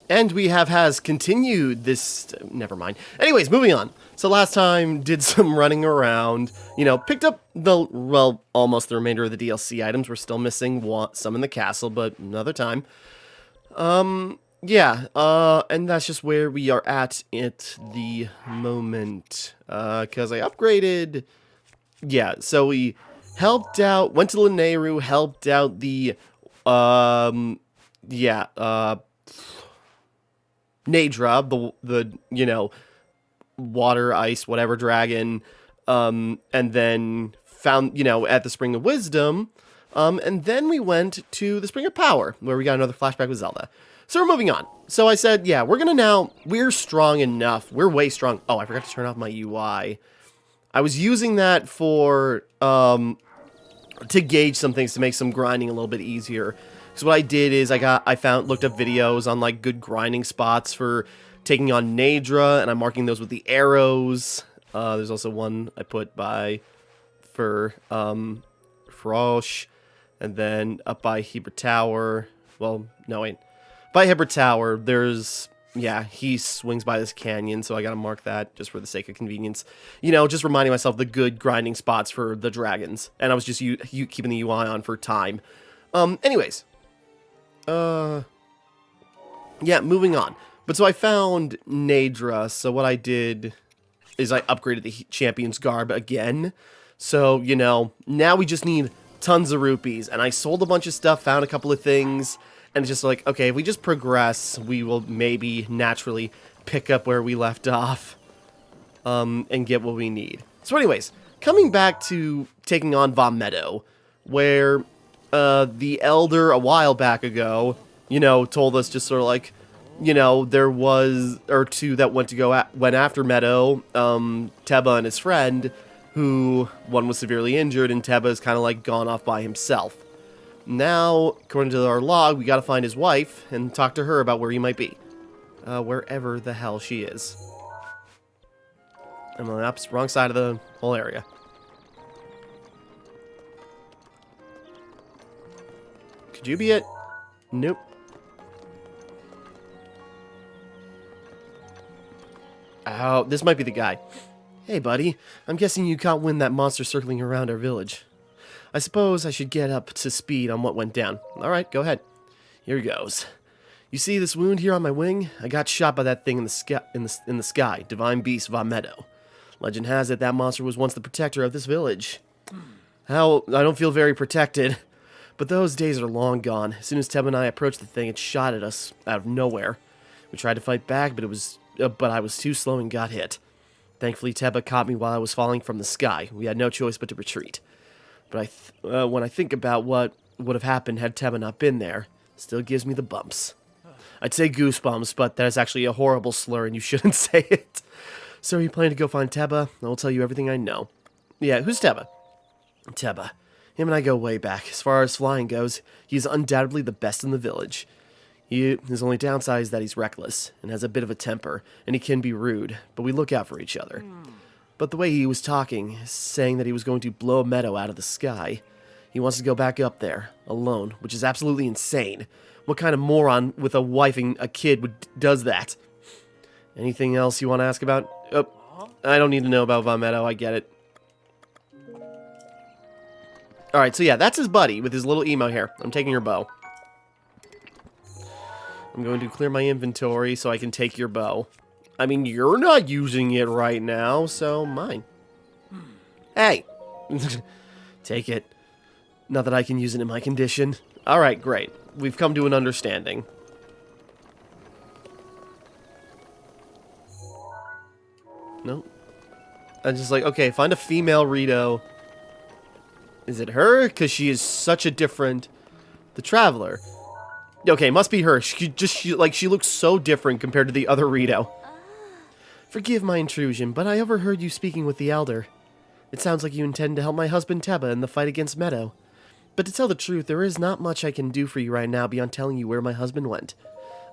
And we has continued this... never mind. Anyways, moving on. So last time, did some running around. You know, picked up the... well, almost the remainder of the DLC items. We're still missing some in the castle, but another time. Yeah, and that's just where we are at the moment. Because I upgraded... yeah, so we helped out... went to Lanayru, helped out the... Nadra, the you know, water, ice, whatever dragon, and then found, you know, at the Spring of Wisdom, and then we went to the Spring of Power, where we got another flashback with Zelda. So we're moving on. So I said, yeah, we're strong enough, we're way strong. Oh, I forgot to turn off my UI. I was using that for, to gauge some things, to make some grinding a little bit easier. So what I did is looked up videos on like good grinding spots for taking on Nadra, and I'm marking those with the arrows. There's also one I put for Frosh, and then up by Heber Tower. Well, no wait, by Heber Tower. There's he swings by this canyon, so I gotta mark that just for the sake of convenience. You know, just reminding myself the good grinding spots for the dragons, and I was just keeping the UI on for time. Anyways. Yeah, moving on. But so I found Nadra, so what I did is I upgraded the champion's garb again. So, you know, now we just need tons of rupees, and I sold a bunch of stuff, found a couple of things, and it's just like, okay, if we just progress, we will maybe naturally pick up where we left off, and get what we need. So anyways, coming back to taking on Vah Medoh, where... the elder a while back ago, you know, told us just sort of like, you know, there was, or two that went after Medoh, Teba and his friend, who, one was severely injured, and Teba is kind of like gone off by himself. Now, according to our log, we gotta find his wife, and talk to her about where he might be. Wherever the hell she is. I'm on the wrong side of the whole area. Could you be it? Nope. Oh, this might be the guy. Hey, buddy. I'm guessing you caught wind that monster circling around our village. I suppose I should get up to speed on what went down. Alright, go ahead. Here goes. You see this wound here on my wing? I got shot by that thing in the sky, Divine Beast Vah Medoh. Legend has it that monster was once the protector of this village. How I don't feel very protected. But those days are long gone. As soon as Teb and I approached the thing, it shot at us out of nowhere. We tried to fight back, but I was too slow and got hit. Thankfully, Teba caught me while I was falling from the sky. We had no choice but to retreat. But when I think about what would have happened had Teba not been there, it still gives me the bumps. I'd say goosebumps, but that's actually a horrible slur and you shouldn't say it. So are you planning to go find Teba? I will tell you everything I know. Yeah, who's Teba? Teba. Him and I go way back. As far as flying goes, he's undoubtedly the best in the village. His only downside is that he's reckless, and has a bit of a temper, and he can be rude, but we look out for each other. But the way he was talking, saying that he was going to blow Medoh out of the sky, he wants to go back up there, alone, which is absolutely insane. What kind of moron with a wife and a kid does that? Anything else you want to ask about? Oh, I don't need to know about Vah Medoh, I get it. Alright, so yeah, that's his buddy with his little emo hair. I'm taking your bow. I'm going to clear my inventory so I can take your bow. I mean, you're not using it right now, so mine. Hey! Take it. Not that I can use it in my condition. Alright, great. We've come to an understanding. Nope. I'm just like, okay, find a female Rito. Is it her? Because she is such a different... The Traveler. Okay, must be her. She looks so different compared to the other Rito. Forgive my intrusion, but I overheard you speaking with the Elder. It sounds like you intend to help my husband Teba in the fight against Medoh. But to tell the truth, there is not much I can do for you right now beyond telling you where my husband went.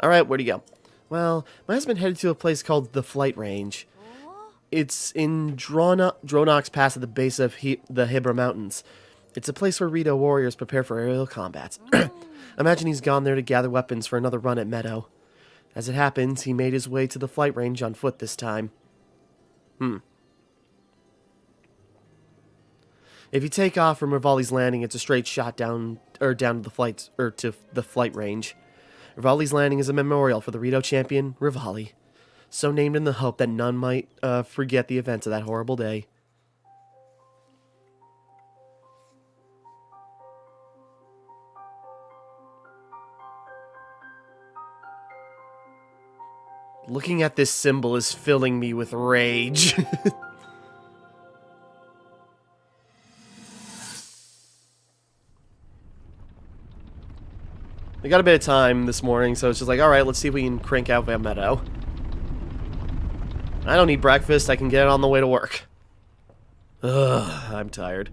Alright, where'd he go? Well, my husband headed to a place called the Flight Range. It's in Dronok's Pass at the base of the Hibra Mountains. It's a place where Rito warriors prepare for aerial combats. Imagine he's gone there to gather weapons for another run at Medoh. As it happens, he made his way to the flight range on foot this time. If you take off from Rivali's landing, it's a straight shot down to the flight range. Rivali's landing is a memorial for the Rito champion, Rivali, so named in the hope that none might forget the events of that horrible day. Looking at this symbol is filling me with rage. I got a bit of time this morning, so it's just like, alright, let's see if we can crank out Vah Medoh. I don't need breakfast, I can get it on the way to work. Ugh, I'm tired.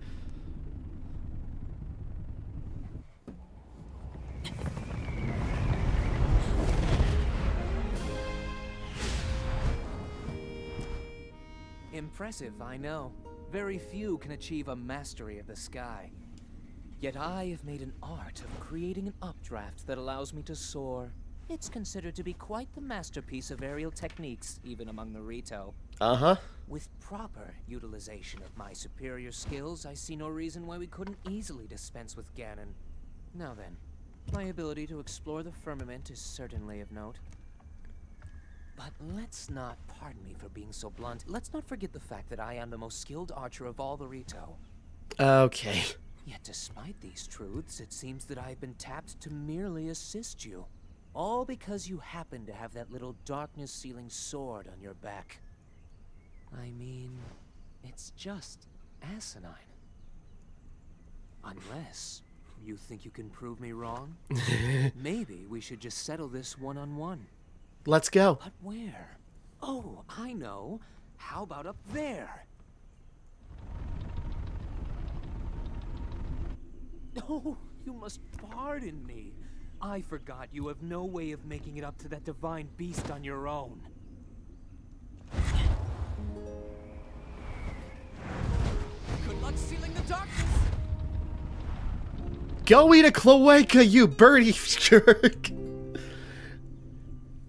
Impressive, I know. Very few can achieve a mastery of the sky. Yet I have made an art of creating an updraft that allows me to soar. It's considered to be quite the masterpiece of aerial techniques, even among the Rito. Uh-huh. With proper utilization of my superior skills, I see no reason why we couldn't easily dispense with Ganon. Now then, my ability to explore the firmament is certainly of note. But let's not, pardon me for being so blunt, let's not forget the fact that I am the most skilled archer of all the Rito. Okay. Yet despite these truths, it seems that I've been tapped to merely assist you. All because you happen to have that little darkness-sealing sword on your back. I mean, it's just asinine. Unless you think you can prove me wrong, maybe we should just settle this one-on-one. Let's go. But where? Oh, I know. How about up there? Oh, you must pardon me. I forgot you have no way of making it up to that divine beast on your own. Good luck sealing the darkness! Go eat a cloaca, you birdie jerk!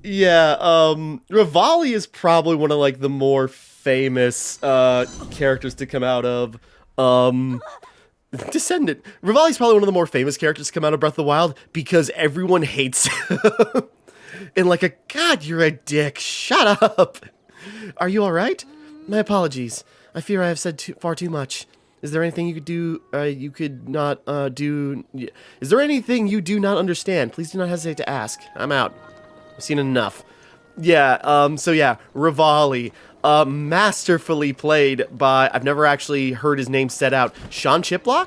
Yeah, Rivali is probably one of, like, the more famous, characters to come out of, Descendant. Rivali's probably one of the more famous characters to come out of Breath of the Wild because everyone hates him. And like a, God, you're a dick. Shut up. Are you alright? My apologies. I fear I have said far too much. Is there anything you could do, Is there anything you do not understand? Please do not hesitate to ask. I'm out. I've seen enough. Yeah, so yeah, Rivali. Masterfully played by, I've never actually heard his name said out, Sean Chiplock?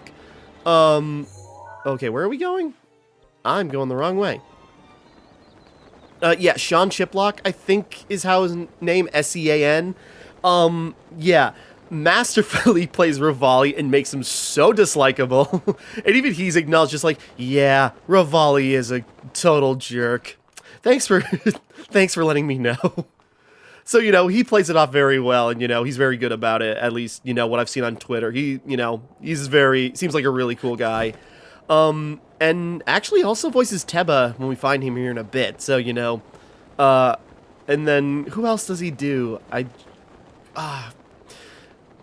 Okay, where are we going? I'm going the wrong way. Yeah, Sean Chiplock, I think is how his name, S-E-A-N. Yeah, masterfully plays Rivali and makes him so dislikable. And even he's acknowledged just like, yeah, Rivali is a total jerk. Thanks for letting me know. So, you know, he plays it off very well, and, you know, he's very good about it, at least, you know, what I've seen on Twitter. He, you know, seems like a really cool guy. And actually also voices Teba when we find him here in a bit, so, you know, and then, who else does he do?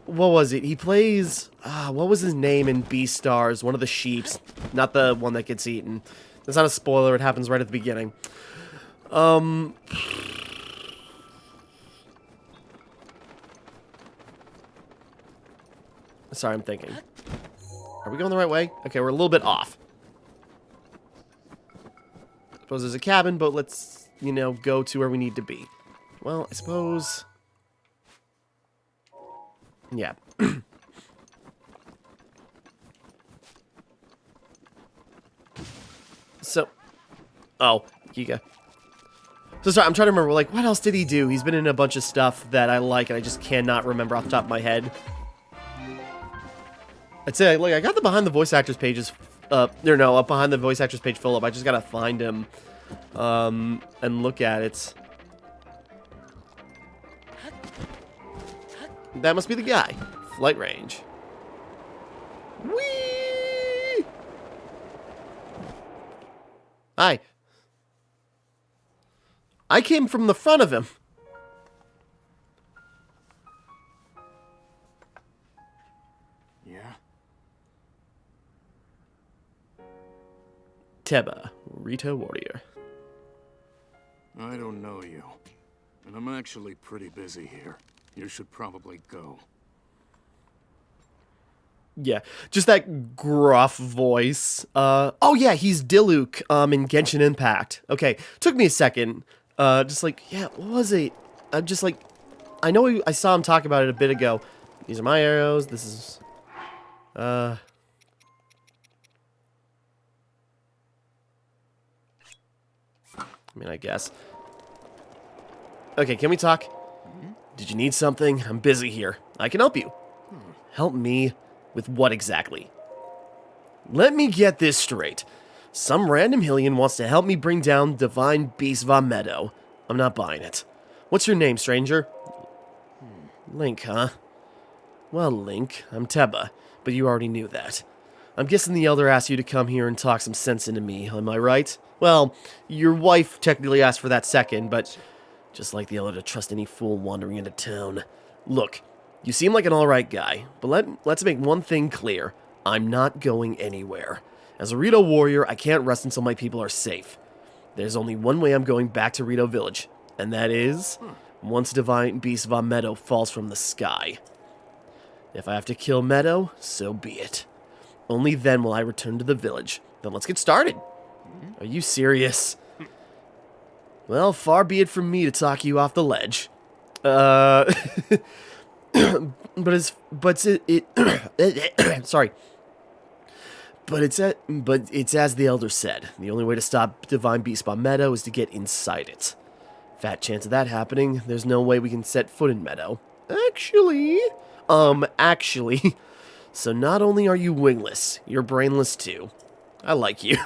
What was it? He plays, what was his name in Beastars? One of the sheeps, not the one that gets eaten. That's not a spoiler, it happens right at the beginning. Sorry, I'm thinking. Are we going the right way? Okay, we're a little bit off. Suppose there's a cabin, but let's, you know, go to where we need to be. Well, I suppose... Yeah. So... Oh, Giga. So sorry, I'm trying to remember, like, what else did he do? He's been in a bunch of stuff that I like, and I just cannot remember off the top of my head. I'd say, like, I got the behind the voice actors pages, behind the voice actors page full up. I just gotta find him, and look at it. That must be the guy. Flight range. Whee! Hi. I came from the front of him. Yeah? Timmara, Rito warrior. I don't know you. And I'm actually pretty busy here. You should probably go. Yeah, just that gruff voice. Oh yeah, he's Diluc, in Genshin Impact. Okay, took me a second. Just like, yeah, what was it? I'm just like, I know I saw him talk about it a bit ago. These are my arrows, this is, I mean, I guess. Okay, can we talk? Did you need something? I'm busy here. I can help you. Help me? With what exactly? Let me get this straight. Some random Hylian wants to help me bring down Divine Beast Vah Medoh. I'm not buying it. What's your name, stranger? Link, huh? Well, Link, I'm Teba, but you already knew that. I'm guessing the Elder asked you to come here and talk some sense into me, am I right? Well, your wife technically asked for that second, but just like the Elder to trust any fool wandering into town. Look, you seem like an alright guy, but let's make one thing clear. I'm not going anywhere. As a Rito warrior, I can't rest until my people are safe. There's only one way I'm going back to Rito village, and that is once Divine Beast Vah Medoh falls from the sky. If I have to kill Medoh, so be it. Only then will I return to the village. Then let's get started. Are you serious? Well, far be it from me to talk you off the ledge. Sorry. But it's as the Elder said. The only way to stop Divine Beast Vah Medoh is to get inside it. Fat chance of that happening. There's no way we can set foot in Medoh. Actually. So not only are you wingless, you're brainless too. I like you.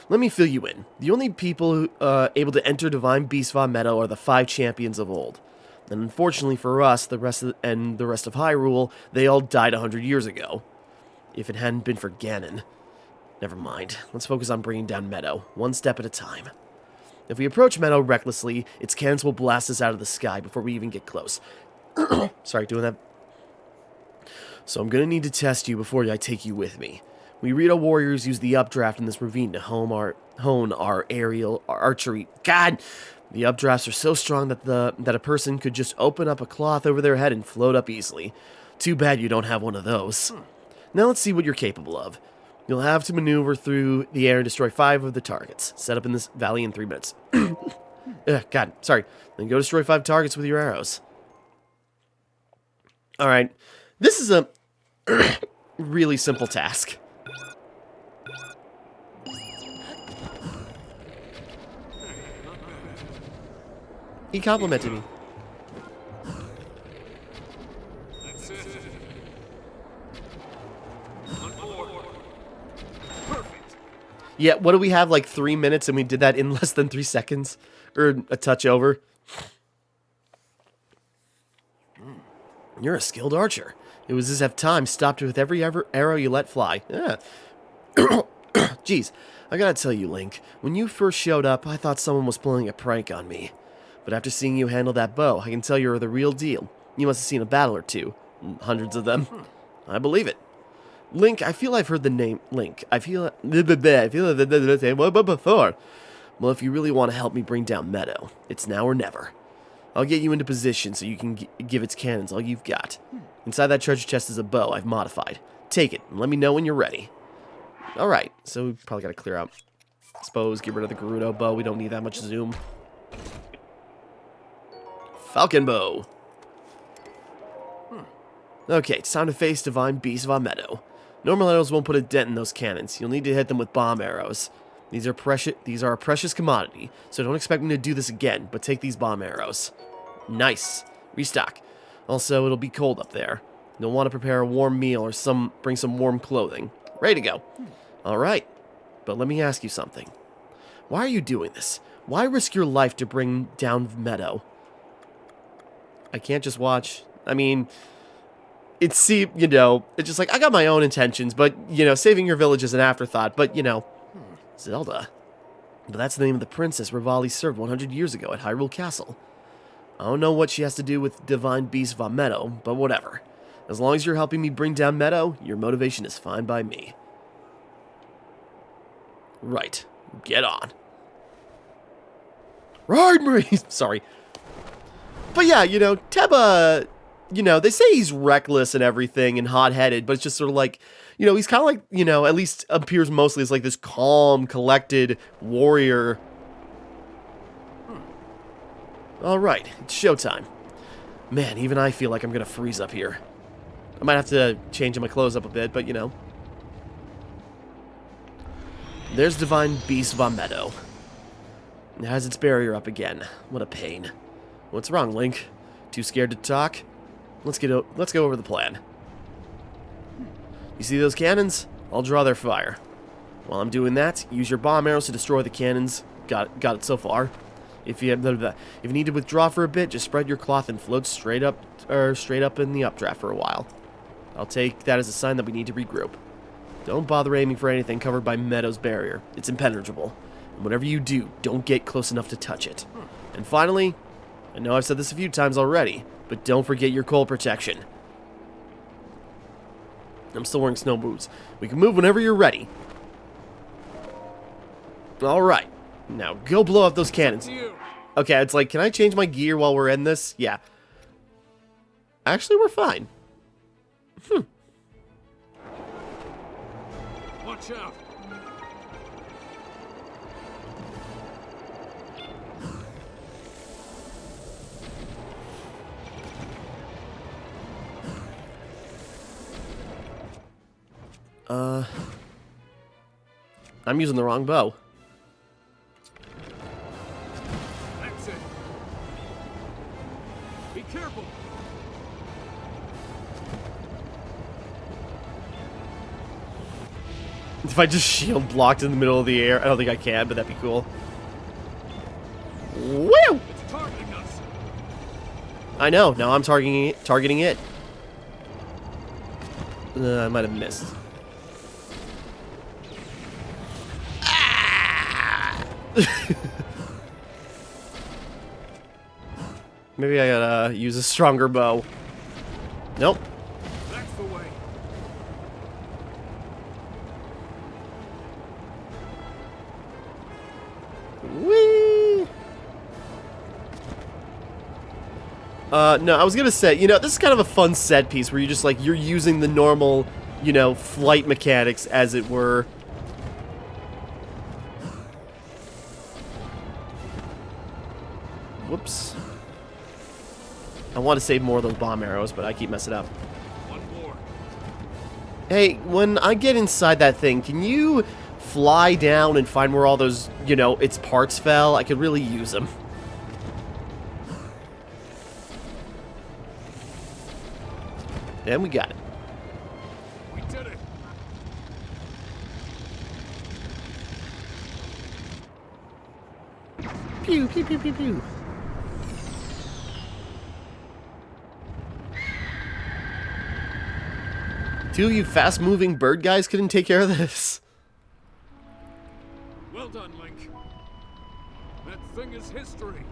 Let me fill you in. The only people able to enter Divine Beast Vah Medoh are the 5 champions of old. And unfortunately for us, the rest of Hyrule, they all died 100 years ago. If it hadn't been for Ganon. Never mind. Let's focus on bringing down Medoh, one step at a time. If we approach Medoh recklessly, its cannons will blast us out of the sky before we even get close. Sorry, doing that. So I'm gonna need to test you before I take you with me. We Rito warriors use the updraft in this ravine to hone our aerial archery. God! The updrafts are so strong that a person could just open up a cloth over their head and float up easily. Too bad you don't have one of those. Now let's see what you're capable of. You'll have to maneuver through the air and destroy 5 of the targets. Set up in this valley in 3 minutes. God, sorry. Then go destroy 5 targets with your arrows. Alright. This is a really simple task. He complimented me. That's it. On board. Perfect. Yeah, what do we have, like 3 minutes, and we did that in less than 3 seconds? Or a touch over? You're a skilled archer. It was as if time stopped with every arrow you let fly. Yeah. Jeez, I gotta tell you, Link, when you first showed up, I thought someone was pulling a prank on me. But after seeing you handle that bow, I can tell you're the real deal. You must have seen a battle or two. Hundreds of them. I believe it. Link, I feel I've heard the name Link. I feel the name before. Well, if you really want to help me bring down Medoh, it's now or never. I'll get you into position so you can give its cannons all you've got. Inside that treasure chest is a bow I've modified. Take it, and let me know when you're ready. Alright, so we probably gotta clear out. I suppose, get rid of the Gerudo bow. We don't need that much zoom. Falcon bow. Okay, it's time to face Divine Beast Vah Medoh. Normal arrows won't put a dent in those cannons. You'll need to hit them with bomb arrows. These are a precious commodity, so don't expect me to do this again, but take these bomb arrows. Nice. Restock. Also, it'll be cold up there. You'll want to prepare a warm meal or bring some warm clothing. Ready to go. Alright, but let me ask you something. Why are you doing this? Why risk your life to bring down Medoh? I can't just watch. I mean, it's just like, I got my own intentions, but, saving your village is an afterthought, but, Zelda. But that's the name of the princess Rivali served 100 years ago at Hyrule Castle. I don't know what she has to do with divine beast Vah Medoh, but whatever. As long as you're helping me bring down Medoh, your motivation is fine by me. Right. Get on. Ride, Marie! Sorry. But yeah, you know, Teba, you know, they say he's reckless and everything and hot-headed, but it's just sort of like, you know, he's kind of like, you know, at least appears mostly as like this calm, collected warrior. Alright, it's showtime. Man, even I feel like I'm gonna freeze up here. I might have to change my clothes up a bit, but you know. There's Divine Beast Vah Medoh. It has its barrier up again. What a pain. What's wrong, Link? Too scared to talk? Let's go over the plan. You see those cannons? I'll draw their fire. While I'm doing that, use your bomb arrows to destroy the cannons. Got it so far. If you need to withdraw for a bit, just spread your cloth and float straight up in the updraft for a while. I'll take that as a sign that we need to regroup. Don't bother aiming for anything covered by Meadow's barrier. It's impenetrable. And whatever you do, don't get close enough to touch it. And finally, I know I've said this a few times already, but don't forget your cold protection. I'm still wearing snow boots. We can move whenever you're ready. Alright. Now, go blow up those cannons. Okay, it's like, can I change my gear while we're in this? Yeah. Actually, we're fine. Watch out. I'm using the wrong bow. That's it. Be careful. If I just shield blocked in the middle of the air, I don't think I can, but that'd be cool. Woo! It's targeting us. I know. Now I'm targeting it. I might have missed. Maybe I gotta use a stronger bow. Nope. That's the way. Whee! No, I was gonna say, you know, this is kind of a fun set piece where you're using the normal, you know, flight mechanics, as it were. Whoops. I want to save more of those bomb arrows, but I keep messing up. One more. Hey, when I get inside that thing, can you fly down and find where all those, you know, its parts fell? I could really use them. And we got it. We did it. Pew, pew, pew, pew, pew. Two of you fast-moving bird guys couldn't take care of this. Well done, Link. That thing is history.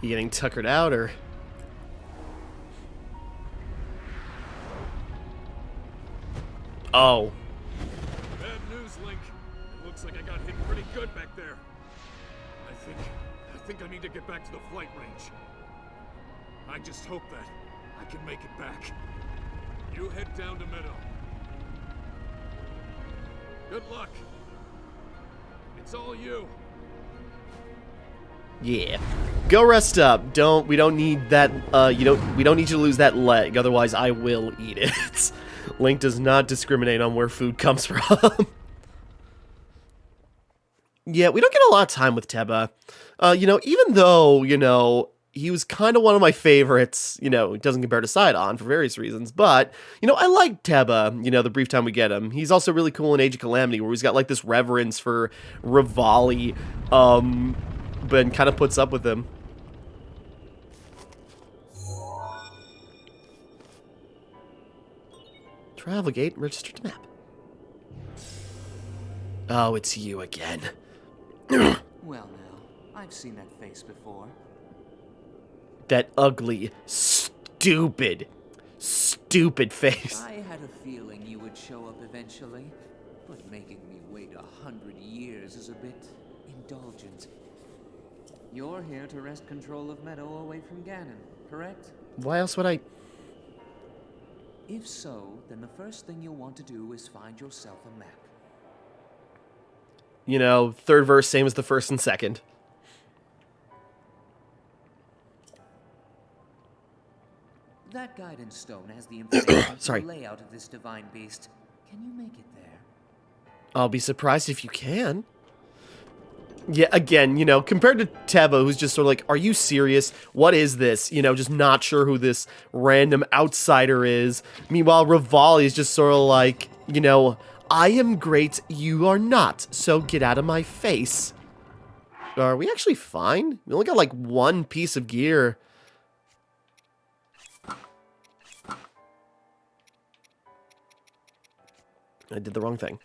You getting tuckered out, or? Oh. Bad news, Link. It looks like I got hit pretty good back there. I think I need to get back to the flight range. I just hope that I can make it back. You head down to Meadow. Good luck. It's all you. Yeah. Go rest up. We don't need that, we don't need you to lose that leg, otherwise I will eat it. Link does not discriminate on where food comes from. Yeah, we don't get a lot of time with Teba. You know, even though, you know, he was kind of one of my favorites. You know, it doesn't compare to Sidon for various reasons, but, you know, I like Teba, you know, the brief time we get him. He's also really cool in Age of Calamity, where he's got, like, this reverence for Rivali, but kind of puts up with him. Travel gate, register to map. Oh, it's you again. Well now, I've seen that face before. That ugly, stupid face. I had a feeling you would show up eventually, but making me wait 100 years is a bit indulgent. You're here to wrest control of Meadow away from Ganon, correct? Why else would I... If so, then the first thing you'll want to do is find yourself a map. You know, third verse, same as the first and second. That guidance stone has the information Sorry. for the layout of this divine beast. Can you make it there? I'll be surprised if you can. Yeah, again, you know, compared to Teba, who's just sort of like, are you serious? What is this? You know, just not sure who this random outsider is. Meanwhile, Rivali is just sort of like, you know, I am great, you are not, so get out of my face. Are we actually fine? We only got like one piece of gear. I did the wrong thing.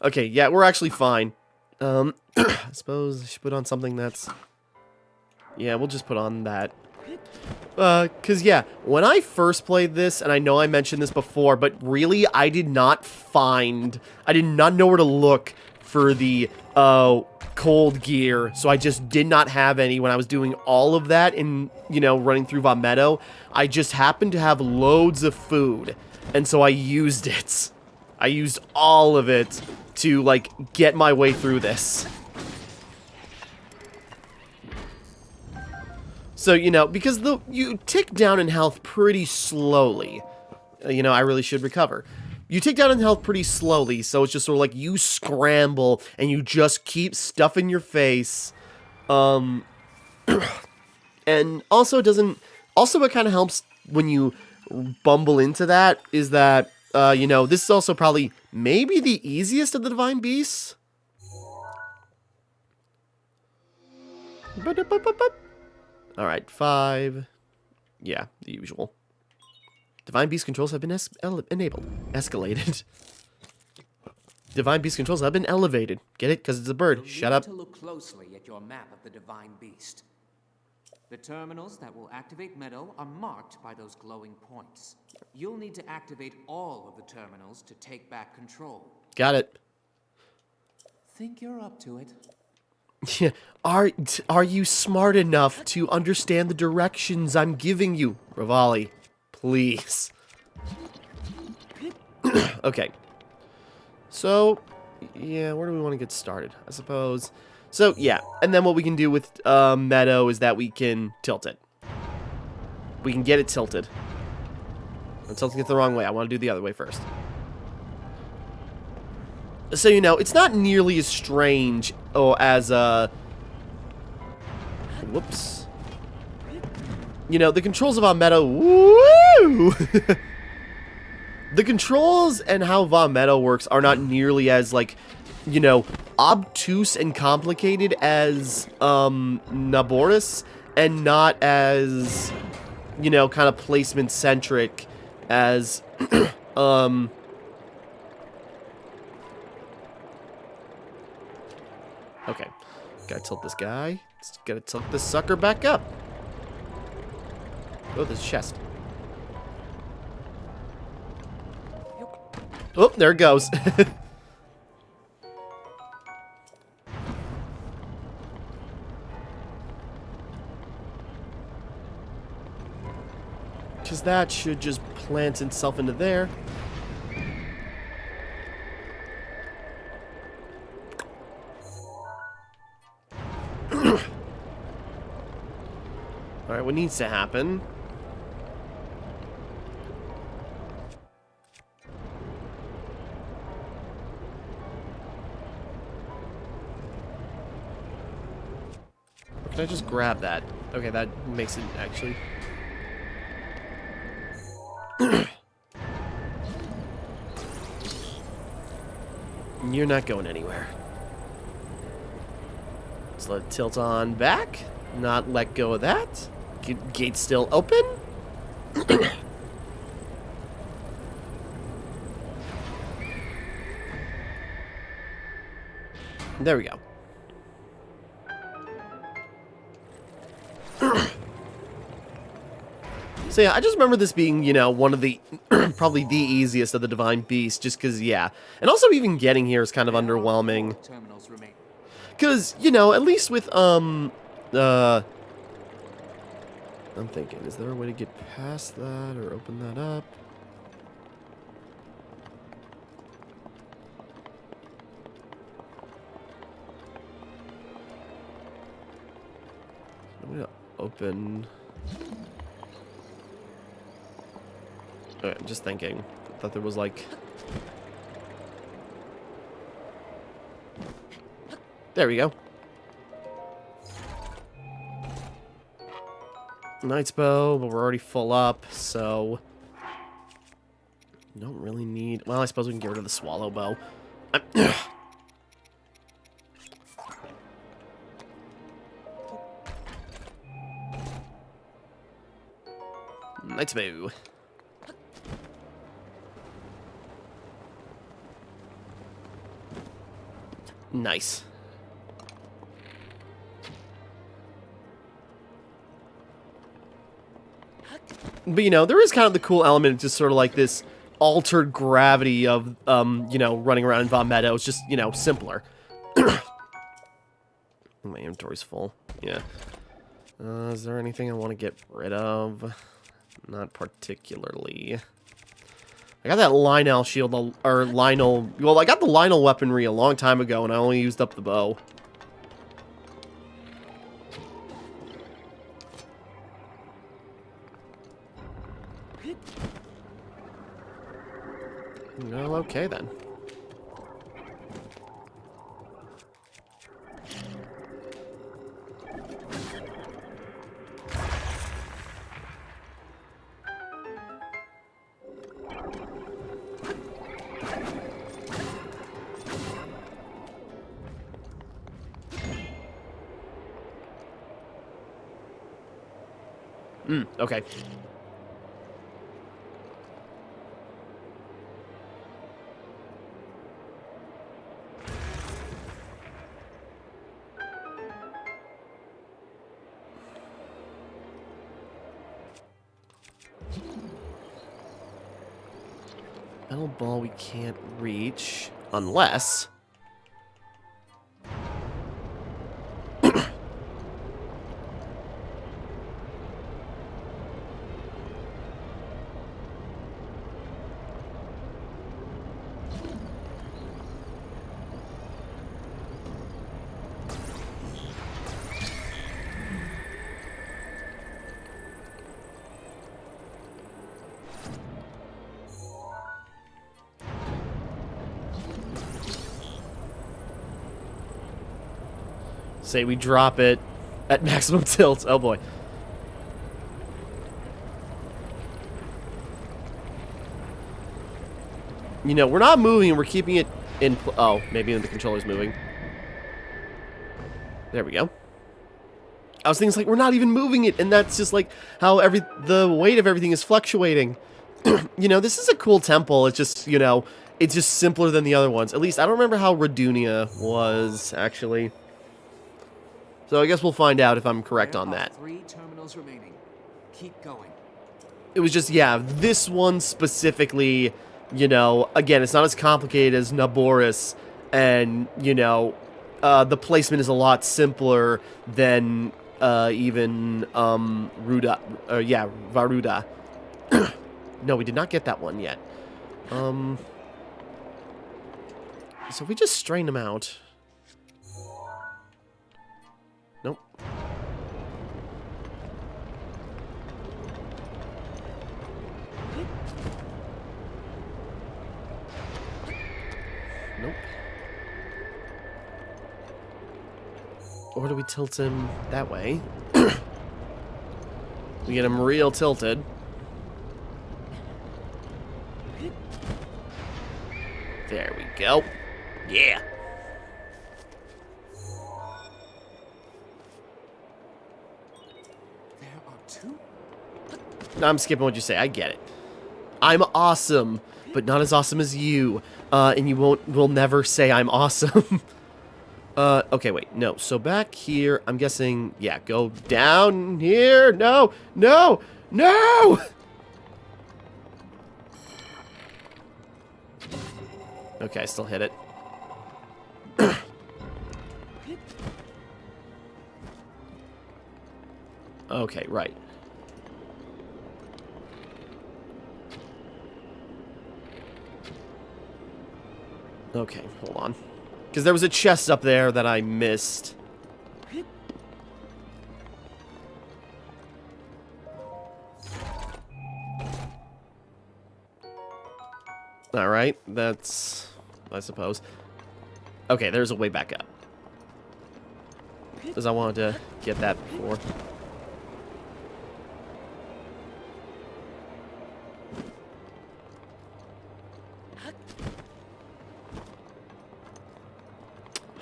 Okay, yeah, we're actually fine. I suppose I should put on something that's... Yeah, we'll just put on that. Cause yeah, when I first played this, and I know I mentioned this before, but really, I did not know where to look for the, cold gear, so I just did not have any when I was doing all of that in, you know, running through Vah Medoh. I just happened to have loads of food, and so I used it. I used all of it to, like, get my way through this. So, you know, because you tick down in health pretty slowly. You know, I really should recover. You tick down in health pretty slowly, so it's just sort of like you scramble and you just keep stuffing your face. And also what kind of helps when you bumble into that is that, you know, this is also probably maybe the easiest of the Divine Beasts. Alright, 5. Yeah, the usual. Divine Beast controls have been escalated. Divine Beast controls have been elevated. Get it? Because it's a bird. Shut up. To look closely at your map of the Divine Beast. The terminals that will activate Meadow are marked by those glowing points. You'll need to activate all of the terminals to take back control. Got it. Think you're up to it? Yeah. Are you smart enough to understand the directions I'm giving you, Rivali? Please. Okay. So, yeah, where do we want to get started? I suppose. So, yeah. And then what we can do with Meadow is that we can tilt it. We can get it tilted. I'm tilting it the wrong way. I want to do the other way first. So, you know, it's not nearly as strange as, whoops. You know, the controls of Vah Medoh, woo! The controls and how Vah Medoh works are not nearly as, like, you know, obtuse and complicated as, Naboris, and not as, you know, kind of placement-centric as, Okay. Gotta tilt this guy. Gotta tilt this sucker back up. Oh, there's a chest. Oh, there it goes. Because that should just plant itself into there. Alright, what needs to happen? I just grab that? Okay, that makes it actually... You're not going anywhere. Let's let it tilt on back. Not let go of that. Gate still open. There we go. So yeah, I just remember this being, you know, one of the, probably the easiest of the Divine Beasts, just because, yeah. And also even getting here is kind of underwhelming. Because, you know, at least with, I'm thinking, is there a way to get past that or open that up? I'm gonna open... Okay, I'm just thinking. I thought there was like... There we go. Knight's bow, but we're already full up, so... Don't really need... Well, I suppose we can get rid of the swallow bow. Knight's bow. Nice. But, you know, there is kind of the cool element, just sort of like this altered gravity of, you know, running around in Vah Medoh. It's just, you know, simpler. My inventory's full. Yeah. Is there anything I want to get rid of? Not particularly. I got that Lionel shield, or Lionel... Well, I got the Lionel weaponry a long time ago, and I only used up the bow. Well, okay then. Okay. Metal ball we can't reach unless... Say we drop it at maximum tilt. Oh boy. You know, we're not moving and we're keeping it in... Oh, maybe the controller's moving. There we go. I was thinking, it's like, we're not even moving it, and that's just like how the weight of everything is fluctuating. You know, this is a cool temple. It's just, you know, it's just simpler than the other ones. At least, I don't remember how Radunia was, actually. So I guess we'll find out if I'm correct on that. 3 terminals remaining. Keep going. It was just, yeah, this one specifically, you know, again, it's not as complicated as Naboris, and, you know, the placement is a lot simpler than even Varuda. No, we did not get that one yet. So if we just strain them out. Nope. Nope. Or do we tilt him that way? We get him real tilted. There we go. Yeah. There are two? I'm skipping what you say. I get it. I'm awesome, but not as awesome as you. And you will never say I'm awesome. Okay, wait. No. So back here, I'm guessing, yeah, go down here. No, no, no! Okay, I still hit it. Okay, right. Okay, hold on. Because there was a chest up there that I missed. Alright, that's... I suppose. Okay, there's a way back up. Because I wanted to get that before.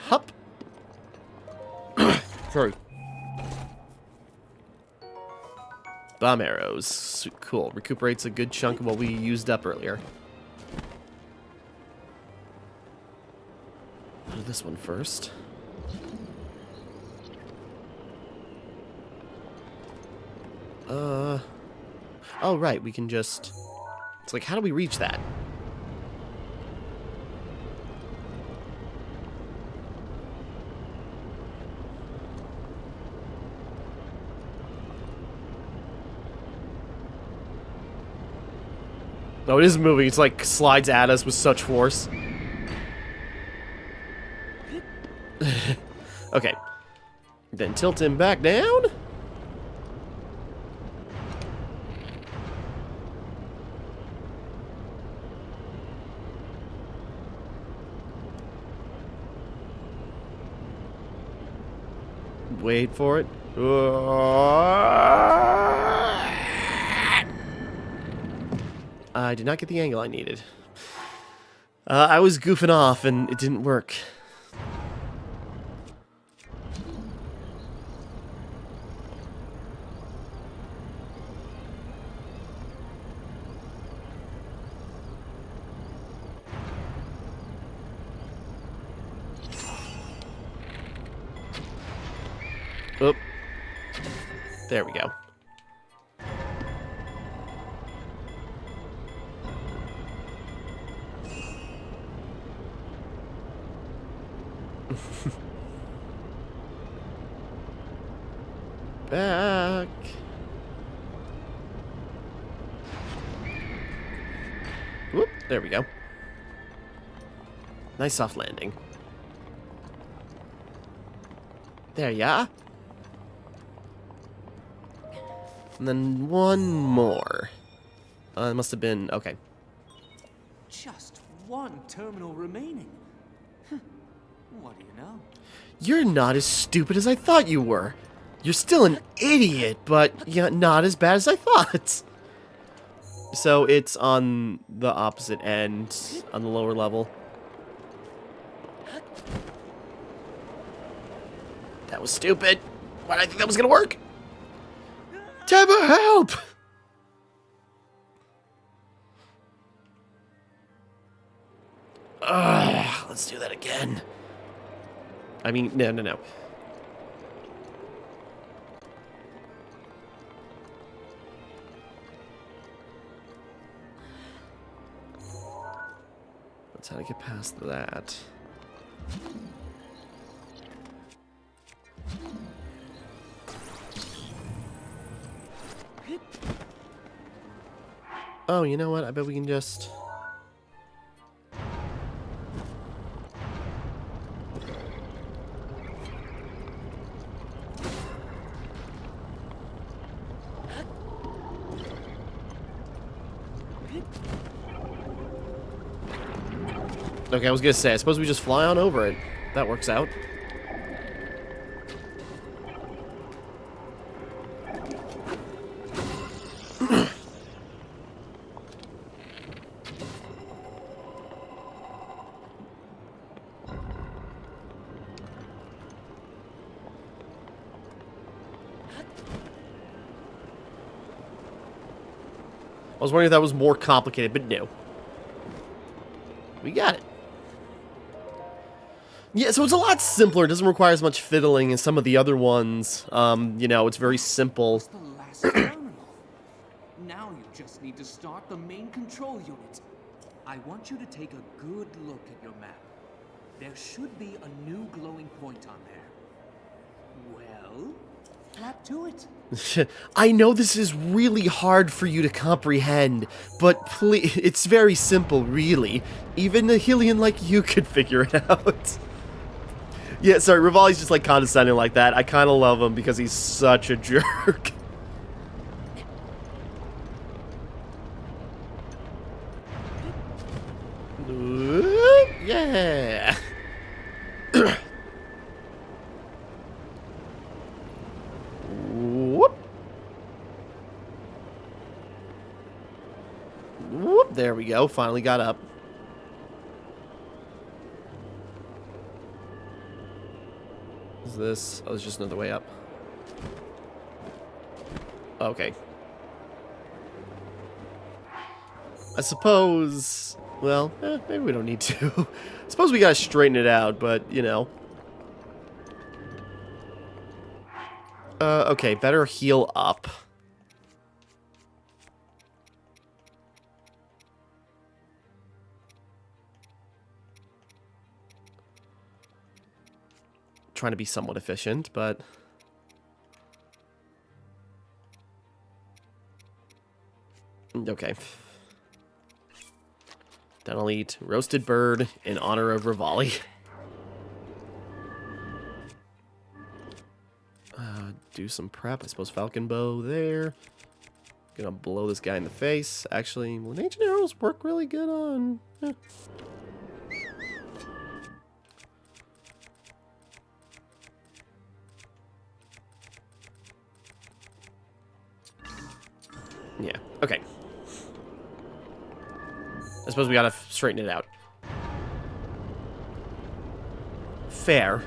Hup. Sorry. Bomb arrows. Cool. Recuperates a good chunk of what we used up earlier. Do this one first. Oh, right. We can just... It's like, how do we reach that? Oh, it is moving. It's like slides at us with such force. Okay. Then tilt him back down. Wait for it. I did not get the angle I needed. I was goofing off and it didn't work. Oop. There we go. Back. Whoop, there we go. Nice soft landing. There ya. And then one more. It must have been... Okay. Just one terminal remaining. What do you know? You're not as stupid as I thought you were. You're still an idiot, but yeah, not as bad as I thought. So it's on the opposite end, on the lower level. That was stupid. Why did I think that was gonna work? Timmara, help! Let's do that again. I mean, no. That's how to get past that. Oh, you know what? I bet we can just... Okay, I was gonna say, I suppose we just fly on over it. That works out. was wondering if that was more complicated, but no. We got it. Yeah, so it's a lot simpler. It doesn't require as much fiddling as some of the other ones. You know, it's very simple. The last terminal. Now you just need to start the main control unit. I want you to take a good look at your map. There should be a new glowing point on there. Well, flap to it. I know this is really hard for you to comprehend, but please, it's very simple, really. Even a Hylian like you could figure it out. Yeah, sorry, Rivali's just like condescending like that. I kind of love him because he's such a jerk. Yeah. Whoop. Whoop. There we go. Finally got up. Is this? Oh, it's just another way up. Okay. I suppose... Well, maybe we don't need to. I suppose we gotta straighten it out, but, you know. Okay, better heal up. Trying to be somewhat efficient, but... Okay. Then I'll eat roasted bird in honor of Rivali. Do some prep. I suppose falcon bow there. Gonna blow this guy in the face. Actually, will ancient arrows work really good on... Yeah, okay. I suppose we gotta straighten it out. Fair.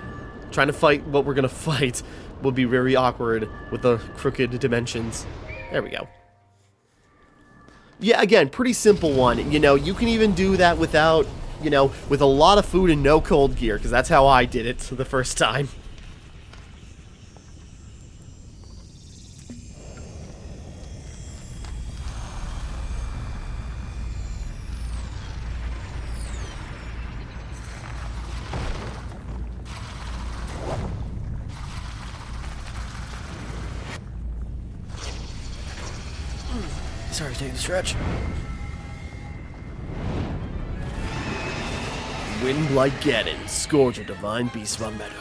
Trying to fight what we're gonna fight would be very awkward with the crooked dimensions. There we go. Yeah, again, pretty simple one. You know, you can even do that without, you know, with a lot of food and no cold gear, because that's how I did it the first time. Sorry, taking a stretch. Wind like Ganon, scourge of divine beast Vah Medoh.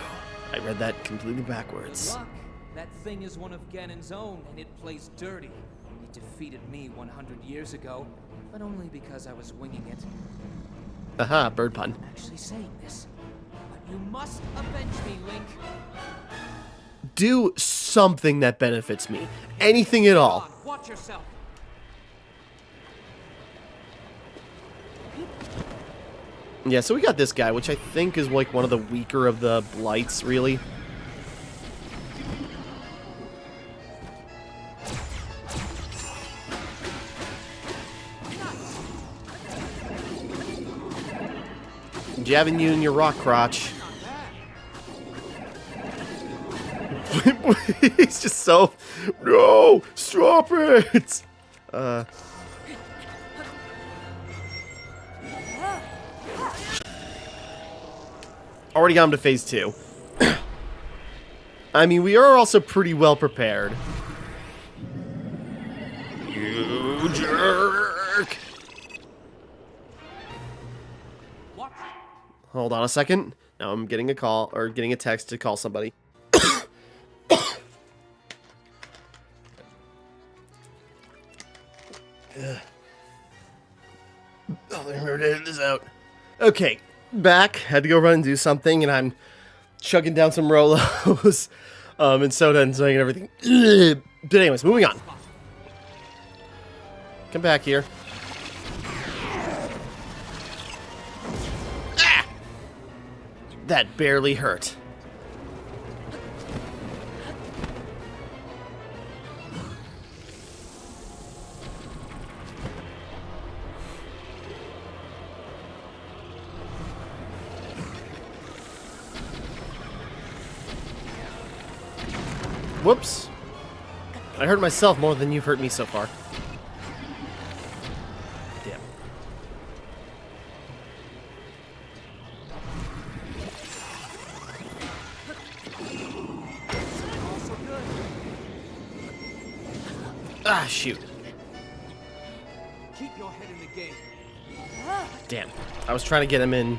I read that completely backwards. Good luck. That thing is one of Ganon's own, and it plays dirty. It defeated me 100 years ago, but only because I was winging it. Aha, bird pun. I'm actually saying this, but you must avenge me, Link. Do something that benefits me. Anything at all. Watch yourself. Yeah, so we got this guy, which I think is like one of the weaker of the blights, really. Jabbing you in your rock crotch. He's just so... No! Stop it! Already got him to phase 2. I mean, we are also pretty well prepared. You jerk! What? Hold on a second. Now I'm getting a call, or getting a text to call somebody. Oh, I remember to edit this out. Okay, back. Had to go run and do something, and I'm chugging down some Rolos, and soda and saying everything. But anyways, moving on. Come back here. Ah! That barely hurt. Whoops. I hurt myself more than you've hurt me so far. Damn. Ah, shoot. Keep your head in the game. Damn. I was trying to get him in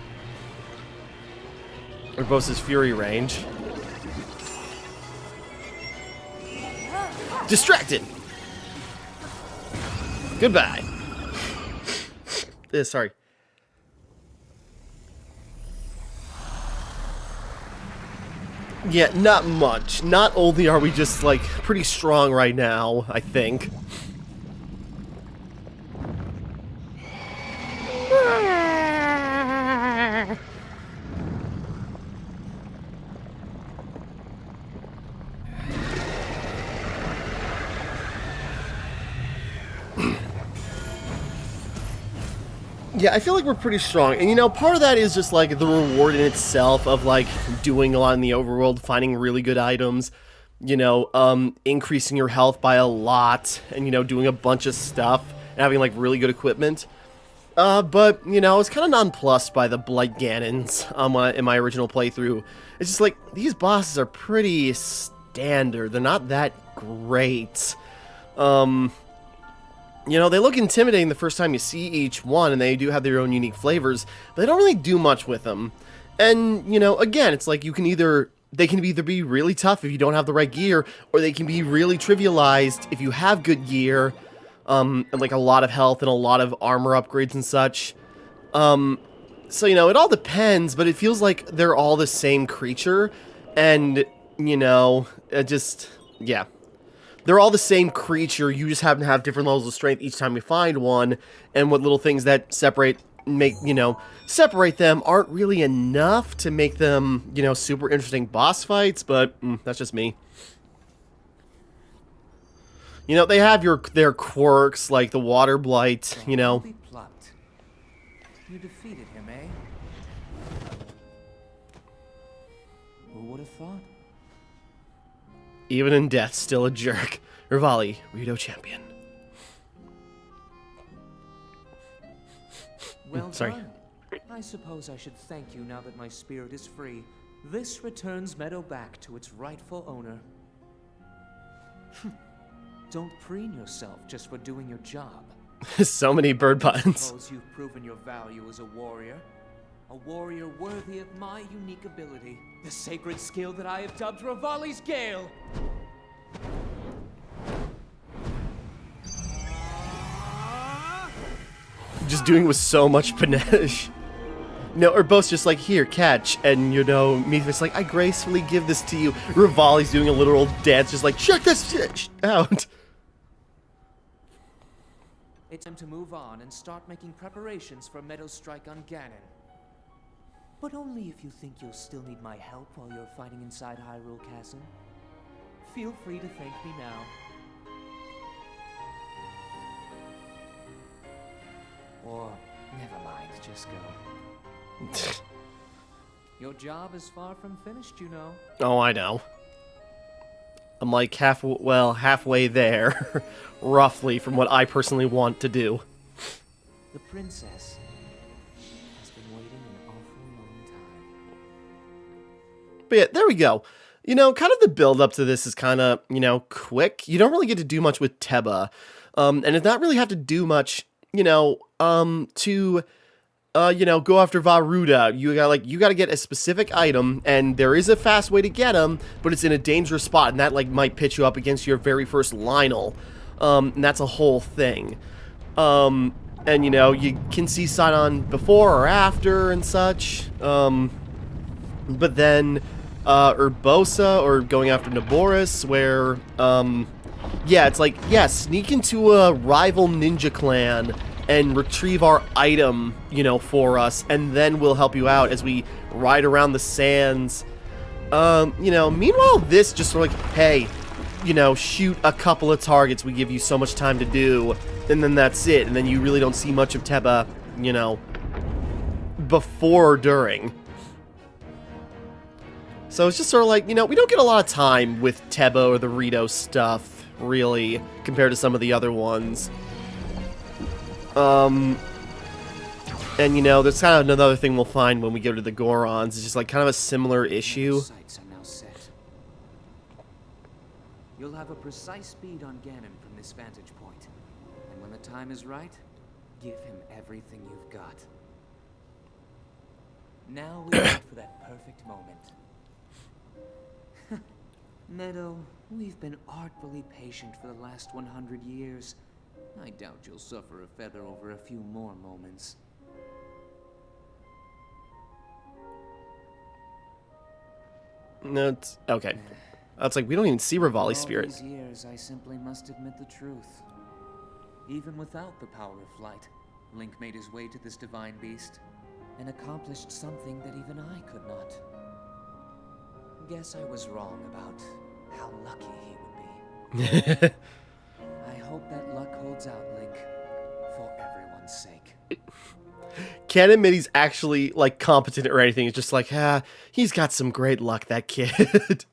Urbosa's Fury range. Distracted! Goodbye. Sorry. Yeah, not much. Not only are we just, like, pretty strong right now, I think. Yeah, I feel like we're pretty strong. And, you know, part of that is just, like, the reward in itself of, like, doing a lot in the overworld, finding really good items, you know, increasing your health by a lot, and, you know, doing a bunch of stuff, and having, like, really good equipment. But, you know, I was kind of nonplussed by the Blight Ganons in my original playthrough. It's just, like, these bosses are pretty standard. They're not that great. You know, they look intimidating the first time you see each one, and they do have their own unique flavors, but they don't really do much with them. And, you know, again, it's like they can either be really tough if you don't have the right gear, or they can be really trivialized if you have good gear, and like a lot of health and a lot of armor upgrades and such. So, you know, it all depends, but it feels like they're all the same creature, and, you know, yeah. They're all the same creature, you just happen to have different levels of strength each time you find one, and what little things that separate them aren't really enough to make them, you know, super interesting boss fights, but that's just me. You know, they have their quirks, like the Water Blight, you know. You defeated him, eh? Who would have thought? Even in death, still a jerk. Rivali, Rito champion. Well Sorry. done. I suppose I should thank you now that my spirit is free. This returns Medoh back to its rightful owner. Don't preen yourself just for doing your job. So many bird I puns. suppose you've proven your value as a warrior. A warrior worthy of my unique ability. The sacred skill that I have dubbed Rivali's Gale. Just doing with so much panache. No, or both just like, here, catch. And, you know, Mithras like, I gracefully give this to you. Rivali's doing a literal dance, just like, check this shit out. It's time to move on and start making preparations for Medoh's strike on Ganon. But only if you think you'll still need my help while you're fighting inside Hyrule Castle. Feel free to thank me now. Or, never mind, just go. Your job is far from finished, you know. Oh, I know. I'm like halfway there, roughly, from what I personally want to do. The princess has been waiting an awful long time. But yeah, there we go. You know, kind of the build up to this is kind of, you know, quick. You don't really get to do much with Teba. And it's not really have to do much, you know, you know, go after Vah Medoh. You gotta get a specific item, and there is a fast way to get them, but it's in a dangerous spot, and that, like, might pitch you up against your very first Lionel. And that's a whole thing. And, you know, you can see Sidon before or after and such. But then, Urbosa, or going after Naboris, where, yeah, it's like, yeah, sneak into a rival ninja clan and retrieve our item, you know, for us, and then we'll help you out as we ride around the sands. You know, meanwhile, this just sort of like, hey, you know, shoot a couple of targets we give you so much time to do, and then that's it, and then you really don't see much of Teba, you know, before or during. So it's just sort of like, you know, we don't get a lot of time with Tebo or the Rito stuff, really, compared to some of the other ones. And, you know, there's kind of another thing we'll find when we go to the Gorons. It's just, like, kind of a similar issue. Sights are now set. You'll have a precise speed on Ganon from this vantage point. And when the time is right, give him everything you've got. Now we wait for that perfect moment. Meadow, we've been artfully patient for the last 100 years. I doubt you'll suffer a feather over a few more moments. No, it's... okay. It's like, we don't even see Rivali's For all spirit. these years, I simply must admit the truth. Even without the power of flight, Link made his way to this divine beast and accomplished something that even I could not. Guess I was wrong about how lucky he would be. I hope that luck holds out, Link, for everyone's sake. Can't admit he's actually, like, competent or anything. It's just like, he's got some great luck, that kid.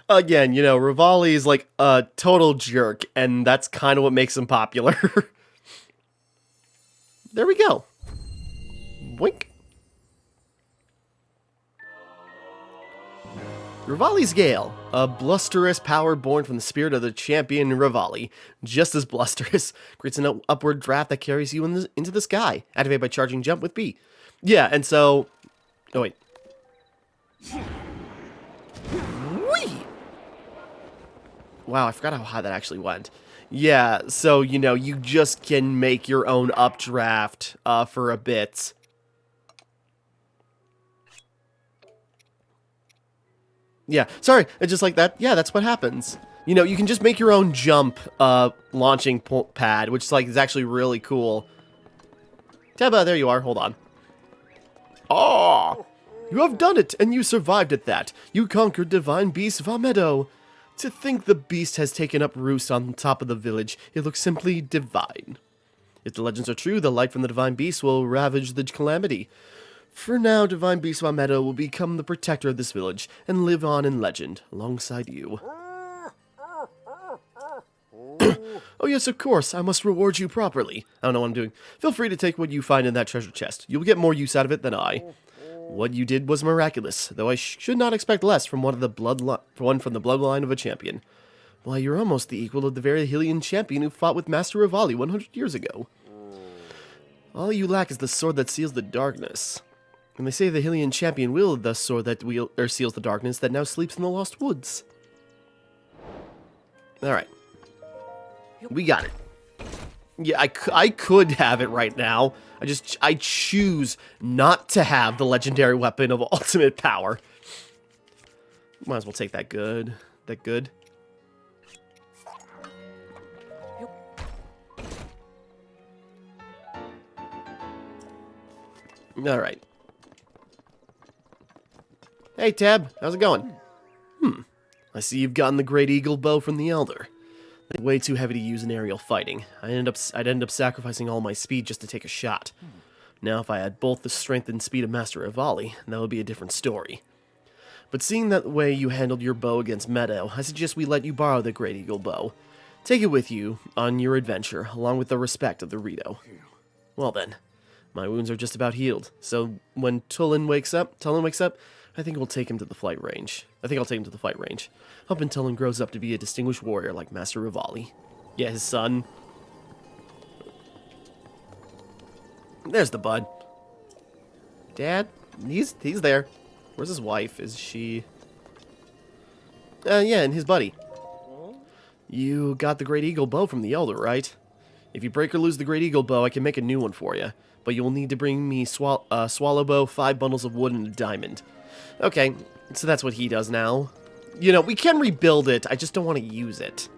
Again, you know, Rivali is, like, a total jerk, and that's kind of what makes him popular. There we go. Wink. Rivali's Gale, a blusterous power born from the spirit of the champion Rivali. Just as blusterous, creates an upward draft that carries you into the sky. Activate by charging jump with B. Yeah, and so... oh, wait. Whee! Wow, I forgot how high that actually went. Yeah, so, you know, you just can make your own updraft for a bit. Yeah, sorry, it's just like that. Yeah, that's what happens. You know, you can just make your own jump launching pad, which is actually really cool. Teba, there you are. Hold on. Oh, you have done it, and you survived at that. You conquered divine beast Vah Medoh. To think the beast has taken up roost on top of the village, it looks simply divine. If the legends are true, the light from the divine beast will ravage the calamity. For now, Divine Beast Vah Medoh will become the protector of this village and live on in legend alongside you. Oh yes, of course, I must reward you properly. I don't know what I'm doing. Feel free to take what you find in that treasure chest. You'll get more use out of it than I. What you did was miraculous, though I should not expect less from one from the bloodline of a champion. Why, you're almost the equal of the very Hylian champion who fought with Master Rivali 100 years ago. All you lack is the sword that seals the darkness. And they say the Hylian champion wielded the sword that seals the darkness that now sleeps in the Lost Woods. Alright. We got it. Yeah, I could have it right now. I choose not to have the legendary weapon of ultimate power. Might as well take that good. That good. Alright. Hey, Tab. How's it going? I see you've gotten the Great Eagle Bow from the Elder. It's way too heavy to use in aerial fighting. I'd end up sacrificing all my speed just to take a shot. Now, if I had both the strength and speed of Master Rivali, that would be a different story. But seeing that way you handled your bow against Meadow, I suggest we let you borrow the Great Eagle Bow. Take it with you on your adventure, along with the respect of the Rito. Well then, my wounds are just about healed, so when Tulin wakes up, I think we'll take him to the flight range. Hoping Tulin grows up to be a distinguished warrior like Master Rivali. Yeah, his son. There's the bud. Dad? He's there. Where's his wife? Is she... yeah, and his buddy. You got the Great Eagle Bow from the Elder, right? If you break or lose the Great Eagle Bow, I can make a new one for you. But you'll need to bring me Swallow Bow, 5 bundles of wood, and a diamond. Okay, so that's what he does now. You know, we can rebuild it, I just don't want to use it.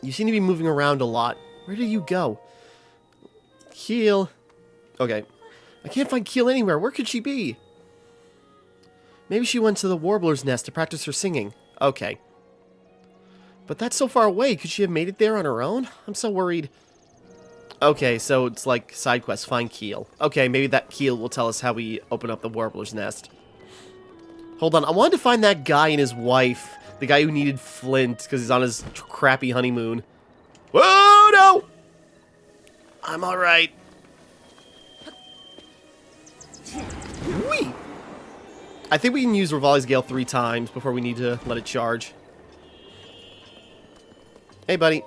You seem to be moving around a lot. Where did you go? Keel. Okay. I can't find Keel anywhere. Where could she be? Maybe she went to the warbler's nest to practice her singing. Okay. But that's so far away. Could she have made it there on her own? I'm so worried. Okay, so it's like side quest, find Keel. Okay, maybe that Keel will tell us how we open up the Warbler's Nest. Hold on, I wanted to find that guy and his wife. The guy who needed Flint because he's on his crappy honeymoon. Whoa, no! I'm alright. Whee! I think we can use Rivali's Gale 3 times before we need to let it charge. Hey, buddy.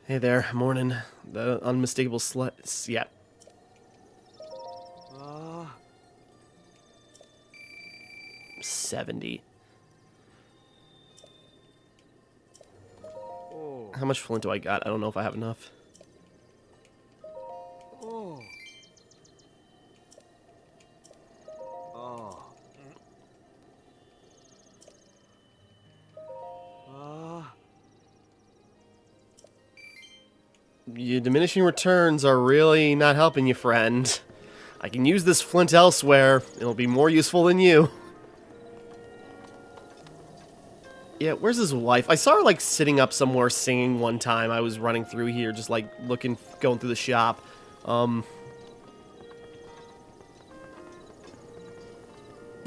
Hey there, morning. The unmistakable slut. Yeah. 70. How much flint do I got? I don't know if I have enough. Your diminishing returns are really not helping you, friend. I can use this flint elsewhere. It'll be more useful than you. Yeah, where's his wife? I saw her, like, sitting up somewhere singing one time. I was running through here, just, like, going through the shop. But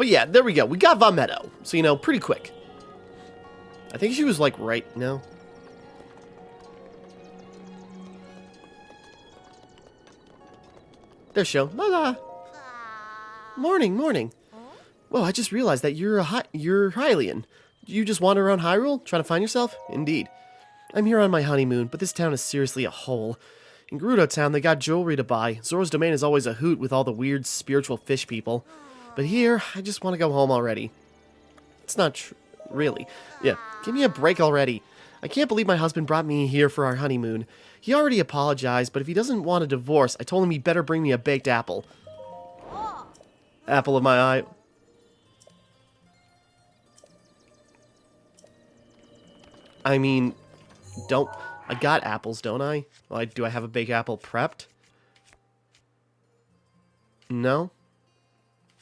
yeah, there we go. We got Vah Medoh. So, you know, pretty quick. I think she was, like, right now. There's Show. La la. Morning, morning. Well, I just realized that you're Hylian. You just wander around Hyrule, trying to find yourself? Indeed. I'm here on my honeymoon, but this town is seriously a hole. In Gerudo Town, they got jewelry to buy. Zora's Domain is always a hoot with all the weird spiritual fish people. But here, I just want to go home already. It's not true. Really. Yeah, give me a break already. I can't believe my husband brought me here for our honeymoon. He already apologized, but if he doesn't want a divorce, I told him he better bring me a baked apple. Apple of my eye. I mean, I got apples, don't I? Well, do I have a baked apple prepped? No?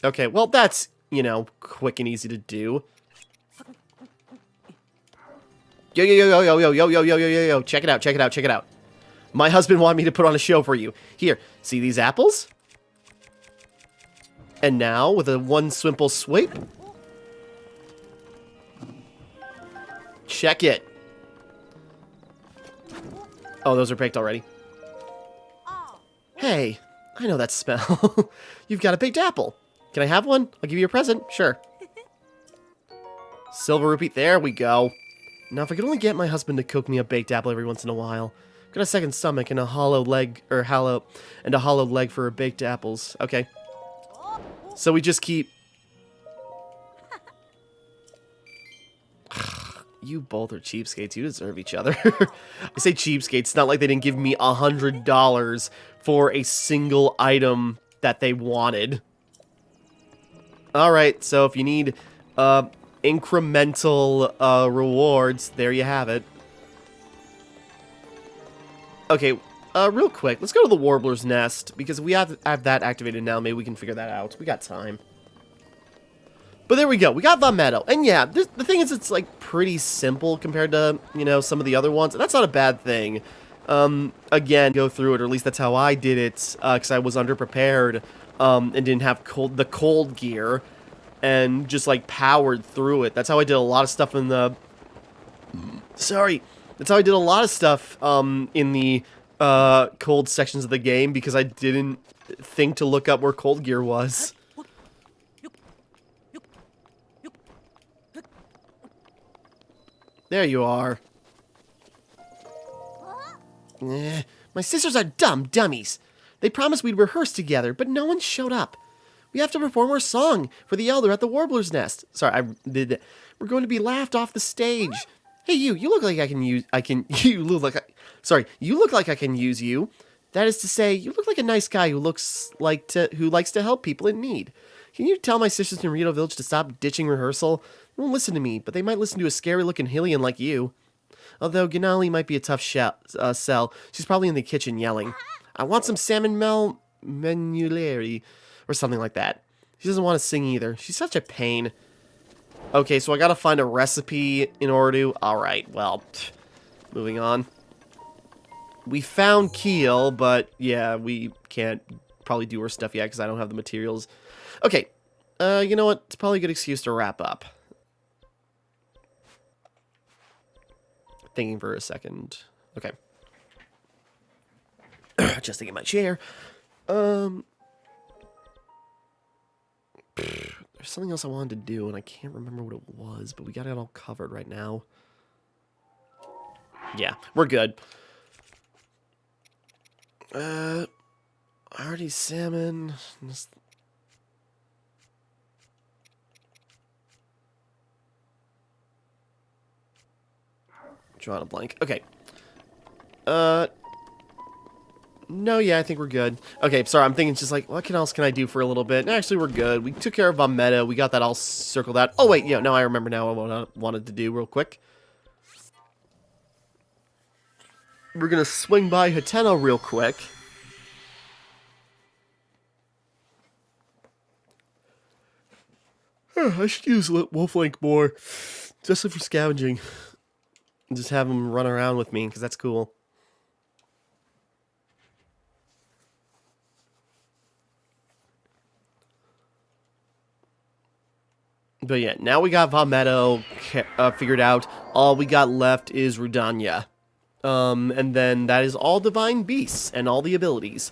Okay, well, that's, you know, quick and easy to do. Yo, yo, yo, yo, yo, yo, yo, yo, yo, yo, yo, check it out, check it out, check it out. My husband wanted me to put on a show for you. Here, see these apples? And now, with a one simple swipe, check it. Oh, those are baked already. Hey, I know that smell. You've got a baked apple. Can I have one? I'll give you a present. Sure. Silver rupee. There we go. Now, if I could only get my husband to cook me a baked apple every once in a while. Got a second stomach and a hollow leg, or hollow leg for baked apples. Okay. So we just keep... You both are cheapskates. You deserve each other. I say cheapskates. It's not like they didn't give me $100 for a single item that they wanted. Alright, so if you need incremental rewards, there you have it. Okay, real quick, let's go to the Warbler's Nest, because we have that activated now. Maybe we can figure that out. We got time. But there we go. We got Vah Medoh. And yeah, the thing is, it's like pretty simple compared to, you know, some of the other ones. And that's not a bad thing. Again, go through it, or at least that's how I did it, because I was underprepared and didn't have the cold gear, and just like powered through it. That's how I did a lot of stuff in the... Sorry. That's how I did a lot of stuff in the cold sections of the game, because I didn't think to look up where cold gear was. There you are. My sisters are dumb dummies. They promised we'd rehearse together, but no one showed up. We have to perform our song for the Elder at the Warbler's Nest. Sorry, we're going to be laughed off the stage. Hey, you look like you look like I can use you. That is to say, you look like a nice guy who likes to help people in need. Can you tell my sisters in Rito Village to stop ditching rehearsal? They won't listen to me, but they might listen to a scary-looking Hylian like you. Although Ganali might be a tough sell, she's probably in the kitchen yelling, "I want some salmon menuleri," or something like that. She doesn't want to sing either. She's such a pain. Okay, so I gotta find a recipe in order to... Alright, well, moving on. We found Keel, but yeah, we can't probably do her stuff yet because I don't have the materials. Okay, you know what? It's probably a good excuse to wrap up. Thinking for a second. Okay. Just to get my chair. There's something else I wanted to do, and I can't remember what it was, but we got it all covered right now. Yeah, we're good. Artie salmon. Drawing a blank. Okay. No, yeah, I think we're good. Okay, sorry, I'm thinking just like, what else can I do for a little bit? Actually, we're good. We took care of Vah Medoh. We got that all circled out. Oh, wait, yeah, no, I remember now what I wanted to do real quick. We're gonna swing by Hateno real quick. I should use Wolflink more, just for scavenging. Just have him run around with me, because that's cool. But yeah, now we got Vah Medoh figured out. All we got left is Rudanya. And then that is all Divine Beasts and all the abilities.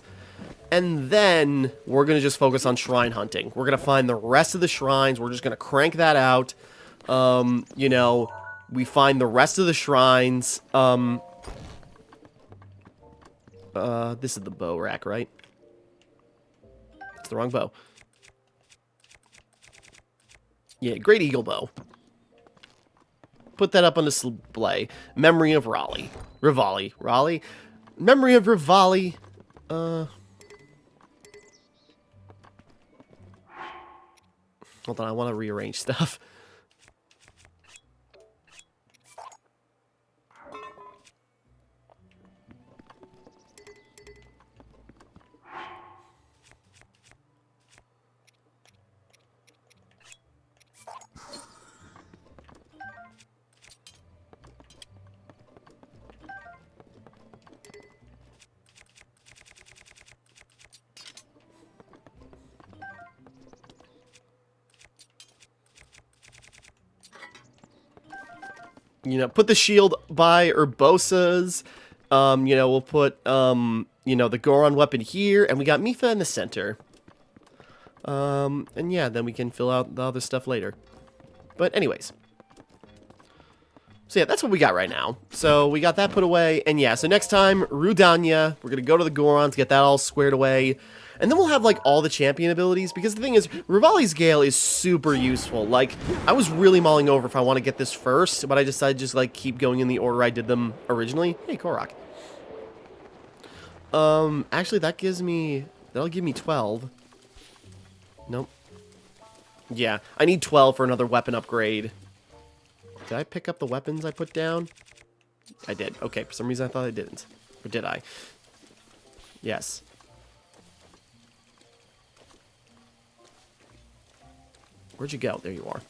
And then we're going to just focus on shrine hunting. We're going to find the rest of the shrines. We're just going to crank that out. You know, we find the rest of the shrines. This is the bow rack, right? It's the wrong bow. Yeah, Great Eagle Bow. Put that up on display. Memory of Raleigh. Rivali. Raleigh? Memory of Rivali. Hold on, I want to rearrange stuff. You know, put the shield by Urbosa's. You know, we'll put, you know, the Goron weapon here. And we got Mipha in the center. And yeah, then we can fill out the other stuff later. But anyways. So yeah, that's what we got right now. So we got that put away. And yeah, so next time, Rudanya. We're going to go to the Gorons, get that all squared away. And then we'll have, like, all the champion abilities. Because the thing is, Rivali's Gale is super useful. Like, I was really mulling over if I want to get this first. But I decided to just, like, keep going in the order I did them originally. Hey, Korok. Actually, that gives me... That'll give me 12. Nope. Yeah, I need 12 for another weapon upgrade. Did I pick up the weapons I put down? I did. Okay, for some reason I thought I didn't. Or did I? Yes. Where'd you go? There you are.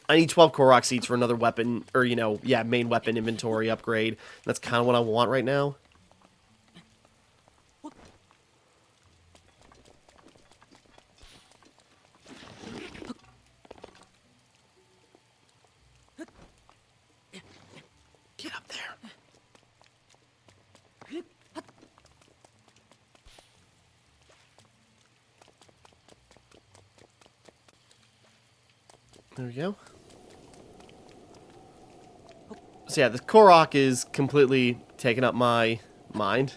I need 12 Korok seeds for another weapon, or, you know, yeah, main weapon inventory upgrade. That's kind of what I want right now. Get up there. There we go. So yeah, the Korok is completely taking up my mind.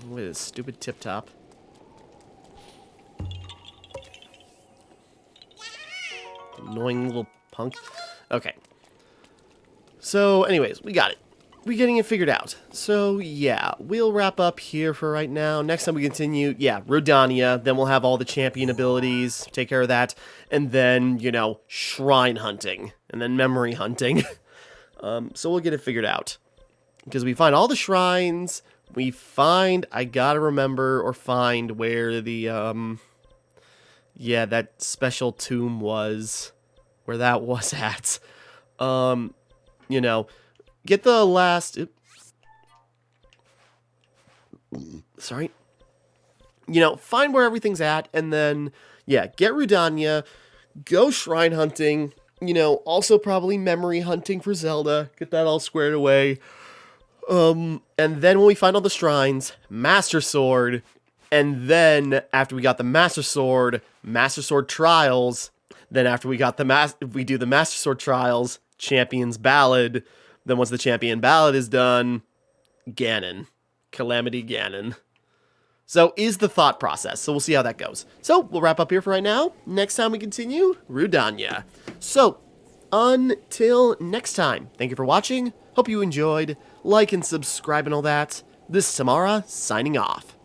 Look at this stupid tip top. Annoying little punk. Okay. So, anyways, we got it. We're getting it figured out. So, yeah, we'll wrap up here for right now. Next time we continue, yeah, Rodania. Then we'll have all the champion abilities. Take care of that. And then, you know, shrine hunting. And then memory hunting. So we'll get it figured out. Because we find all the shrines. We find, I gotta remember or find where the yeah, that special tomb was where that was at. You know, get the last... Sorry. You know, find where everything's at, and then, yeah, get Rudania, go shrine hunting, you know, also probably memory hunting for Zelda, get that all squared away. And then when we find all the shrines, Master Sword, and then after we got the Master Sword Trials, then after we got we do the Master Sword Trials, Champion's Ballad, then once the Champion Ballad is done, Ganon. Calamity Ganon. So is the thought process. So we'll see how that goes. So we'll wrap up here for right now. Next time we continue, Rudania. So until next time, thank you for watching. Hope you enjoyed. Like and subscribe and all that. This is Timmara signing off.